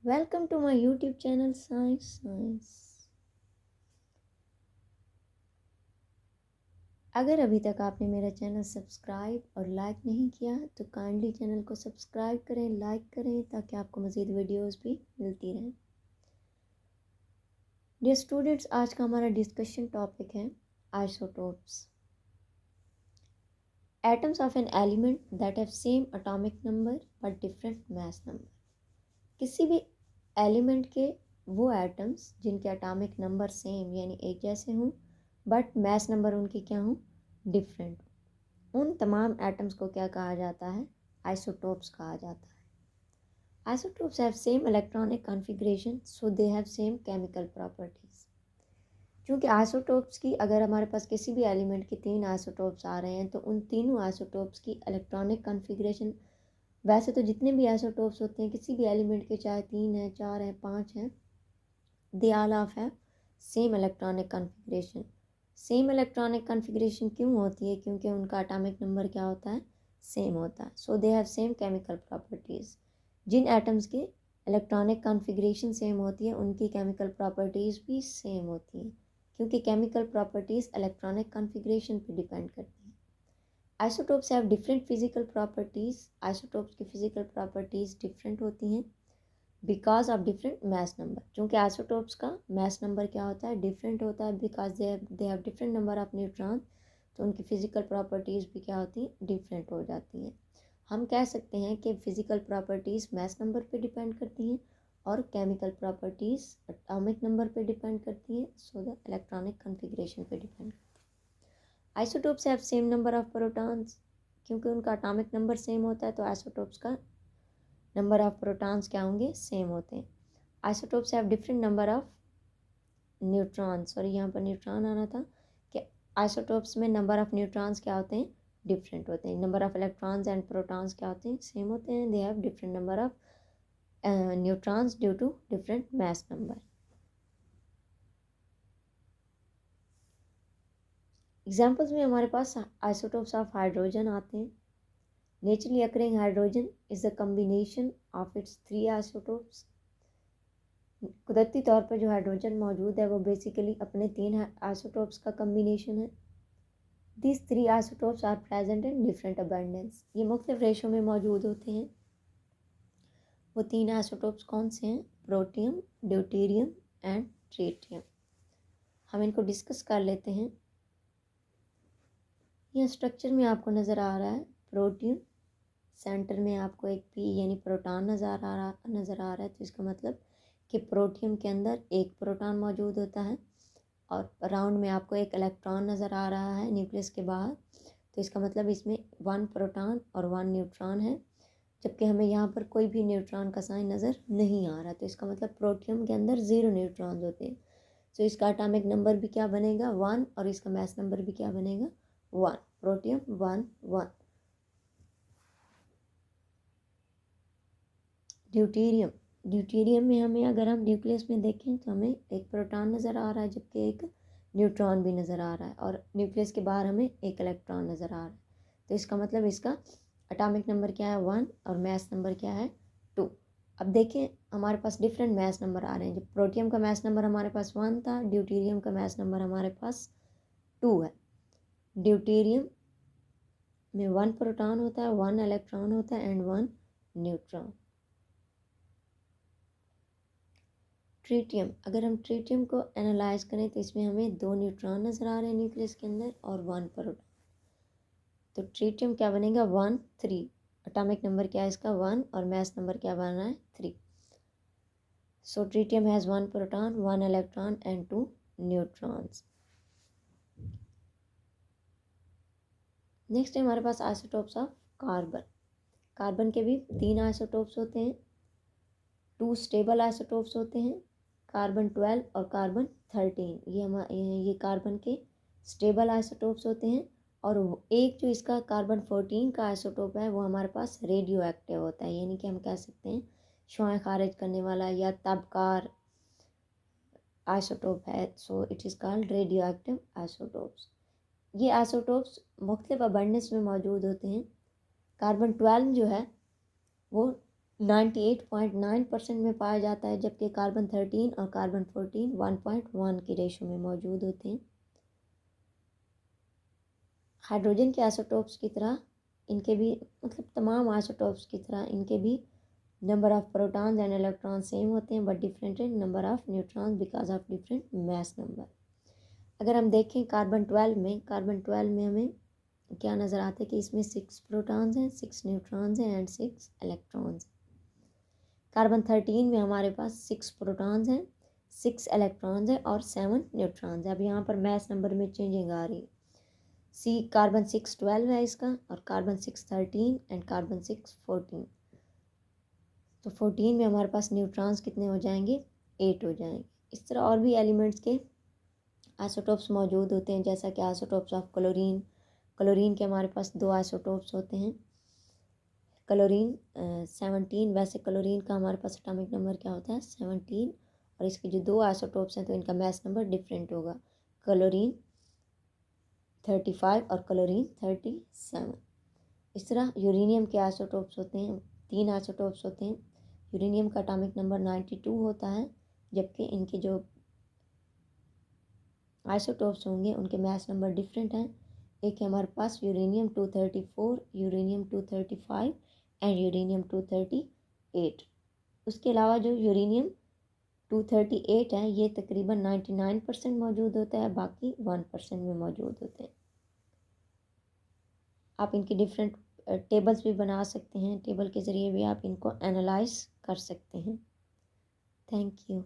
Welcome to my YouTube channel science. अगर अभी तक आपने मेरा चैनल सब्सक्राइब और लाइक नहीं किया तो काइंडली चैनल को सब्सक्राइब करें, लाइक करें ताकि आपको मज़ीद वीडियोस भी मिलती रहें। डियर स्टूडेंट्स, आज का हमारा डिस्कशन टॉपिक है isotopes. Atoms of an element that have same atomic number but different mass number. किसी भी एलिमेंट के वो एटम्स जिनके एटॉमिक नंबर सेम यानी एक जैसे हों बट मास नंबर उनके क्या हों, डिफरेंट, उन तमाम एटम्स को क्या कहा जाता है, आइसोटोप्स कहा जाता है। Isotopes have same electronic configuration so they have same chemical properties. क्योंकि आइसोटोप्स की अगर हमारे पास किसी भी एलिमेंट के 3 आइसोटोप्स आ रहे हैं तो उन तीनों आइसोटोप्स की इलेक्ट्रॉनिक कॉन्फ़िगरेशन, वैसे तो जितने भी आइसोटोप्स होते हैं किसी भी एलिमेंट के, चाहे 3 हैं, 4 हैं, 5 हैं, they all of have same electronic configuration. Same electronic configuration क्यों होती है? क्योंकि उनका एटॉमिक नंबर क्या होता है, सेम होता है। So they have same chemical properties. जिन एटम्स की इलेक्ट्रॉनिक कॉन्फ़िगरेशन सेम होती है उनकी केमिकल प्रॉपर्टीज़ भी सेम होती हैं, क्योंकि केमिकल प्रॉपर्टीज़ इलेक्ट्रॉनिक कॉन्फ़िगरेशन पे डिपेंड करती हैं। Isotopes have different physical properties. Isotopes की फिजिकल प्रॉपर्टीज़ डिफरेंट होती हैं because of different mass number. क्योंकि आइसोटोप्स का मास नंबर क्या होता है, डिफरेंट होता है, because they have different number of neutron, तो उनकी फिजिकल प्रॉपर्टीज़ भी क्या होती हैं, डिफरेंट हो जाती हैं। हम कह सकते हैं कि फिजिकल प्रॉपर्टीज़ मास नंबर पे डिपेंड करती हैं और केमिकल प्रॉपर्टीज़ एटॉमिक नंबर पे डिपेंड करती हैं, सो द इलेक्ट्रॉनिक कॉन्फ़िगरेशन पे डिपेंड करती है। Isotopes have same number of protons. क्योंकि उनका एटॉमिक नंबर सेम होता है तो आइसोटोप्स का नंबर ऑफ प्रोटॉन्स क्या होंगे, सेम होते हैं। Isotopes have different number of neutron, sorry यहाँ पर न्यूट्रॉन आना था, कि आइसोटोप्स में नंबर ऑफ न्यूट्रॉन्स क्या होते हैं, डिफरेंट होते हैं। Number of electrons and protons क्या होते हैं, सेम होते हैं। They have different number of neutrons due to different mass number. Examples में हमारे पास आइसोटोप्स ऑफ हाइड्रोजन आते हैं। Naturally occurring hydrogen is the combination of its 3 isotopes. कुदरती तौर पर जो हाइड्रोजन मौजूद है वो बेसिकली अपने 3 आइसोटोप्स का कम्बिनेशन है। These 3 isotopes are present in different abundance। ये मुख्तलिफ रेशो में मौजूद होते हैं। वो 3 आइसोटोप्स कौन से हैं? Protium, deuterium and tritium. हम इनको डिस्कस कर लेते हैं। यह स्ट्रक्चर में आपको नज़र आ रहा है प्रोटियम, सेंटर में आपको एक पी यानी प्रोटॉन नज़र आ रहा है। तो इसका मतलब कि प्रोटियम के अंदर एक प्रोटॉन मौजूद होता है और राउंड में आपको एक इलेक्ट्रॉन नज़र आ रहा है न्यूक्लियस के बाहर। तो इसका मतलब इसमें 1 प्रोटॉन और 1 न्यूट्रॉन है, जबकि हमें यहाँ पर कोई भी न्यूट्रॉन का साइन नज़र नहीं आ रहा। तो इसका मतलब प्रोटियम के अंदर 0 न्यूट्रॉन्स होते हैं। तो इसका एटॉमिक नंबर भी क्या बनेगा, 1, और इसका मास नंबर भी क्या बनेगा, 1। प्रोटियम 1 1। ड्यूटेरियम, ड्यूटेरियम में हमें अगर हम न्यूक्लियस में देखें तो हमें एक प्रोटॉन नज़र आ रहा है जबकि एक न्यूट्रॉन भी नज़र आ रहा है, और न्यूक्लियस के बाहर हमें एक इलेक्ट्रॉन नज़र आ रहा है। तो इसका मतलब इसका एटॉमिक नंबर क्या है, 1, और मास नंबर क्या है, 2। अब देखें हमारे पास डिफरेंट मास नंबर आ रहे हैं। जब प्रोटियम का मास नंबर हमारे पास 1 था, ड्यूटेरियम का मास नंबर हमारे पास 2 है। ड्यूटेरियम में 1 प्रोटॉन होता है, 1 इलेक्ट्रॉन होता है एंड 1 न्यूट्रॉन। ट्रिटियम, अगर हम ट्रिटियम को एनालाइज करें तो इसमें हमें 2 न्यूट्रॉन नज़र आ रहे हैं न्यूक्लियस के अंदर और 1 प्रोटॉन। तो ट्रिटियम क्या बनेगा, 1 3। एटॉमिक नंबर क्या है इसका, 1, और मास नंबर क्या बना है, 3। So tritium has 1 proton, 1 electron and 2 neutrons. Next है हमारे पास आइसोटोप्स ऑफ कार्बन। कार्बन के भी 3 आइसोटोप्स होते हैं। 2 स्टेबल आइसोटोप्स होते हैं, कार्बन 12 और कार्बन 13। ये कार्बन के स्टेबल आइसोटोप्स होते हैं। और एक जो इसका कार्बन 14 का आइसोटोप है वो हमारे पास रेडियो एक्टिव होता है, यानी कि हम कह सकते हैं शुआएं खारिज करने वाला या तबकार आइसोटोप है। So it is called radio active isotopes. ये आइसोटोप्स मुख्तलिफ अबंडेंस में मौजूद होते हैं। कार्बन 12 जो है वो 98.9% में पाया जाता है, जबकि कार्बन 13 और कार्बन 14 1.1 की रेशो में मौजूद होते हैं। हाइड्रोजन के आइसोटोप्स की तरह इनके भी मतलब तमाम आइसोटोप्स की तरह इनके भी number of protons and electron same होते हैं, but different in number of neutrons because of different mass number. अगर हम देखें कार्बन 12 में हमें क्या नज़र आता है कि इसमें 6 प्रोटॉन्स हैं, 6 न्यूट्रॉन्स हैं एंड 6 इलेक्ट्रॉन्स। कार्बन 13 में हमारे पास 6 प्रोटॉन्स हैं, 6 इलेक्ट्रॉन्स हैं और 7 न्यूट्रॉन्स हैं। अब यहाँ पर मास नंबर में चेंजिंग आ रही है। कार्बन 612 है इसका, और कार्बन 613 एंड कार्बन 614। तो 14 में हमारे पास न्यूट्रॉन्स कितने हो जाएंगे, 8 हो जाएंगे। इस तरह और भी एलिमेंट्स के आइसोटोप्स मौजूद होते हैं, जैसा कि आइसोटोप्स ऑफ क्लोरीन के हमारे पास 2 आइसोटोप्स होते हैं। क्लोरीन 17, वैसे क्लोरीन का हमारे पास एटॉमिक नंबर क्या होता है 17, और इसके जो 2 आइसोटोप्स हैं तो इनका मास नंबर डिफरेंट होगा, क्लोरीन 35 और क्लोरीन 37। इस तरह यूरेनियम के आइसोटोप्स होते हैं, 3 आइसोटोप्स होते हैं। यूरेनियम का एटॉमिक नंबर 92 होता है, जबकि इनके जो आइसोटोप्स होंगे उनके मास नंबर डिफरेंट हैं। एक है हमारे पास यूरेनियम 234, यूरेनियम 235 एंड यूरेनियम 238। उसके अलावा जो यूरेनियम 238 है ये तकरीबन 99% मौजूद होता है, बाकी 1% में मौजूद होते हैं। आप इनकी डिफरेंट टेबल्स भी बना सकते हैं, टेबल के ज़रिए भी आप इनको एनालाइज कर सकते हैं। Thank you.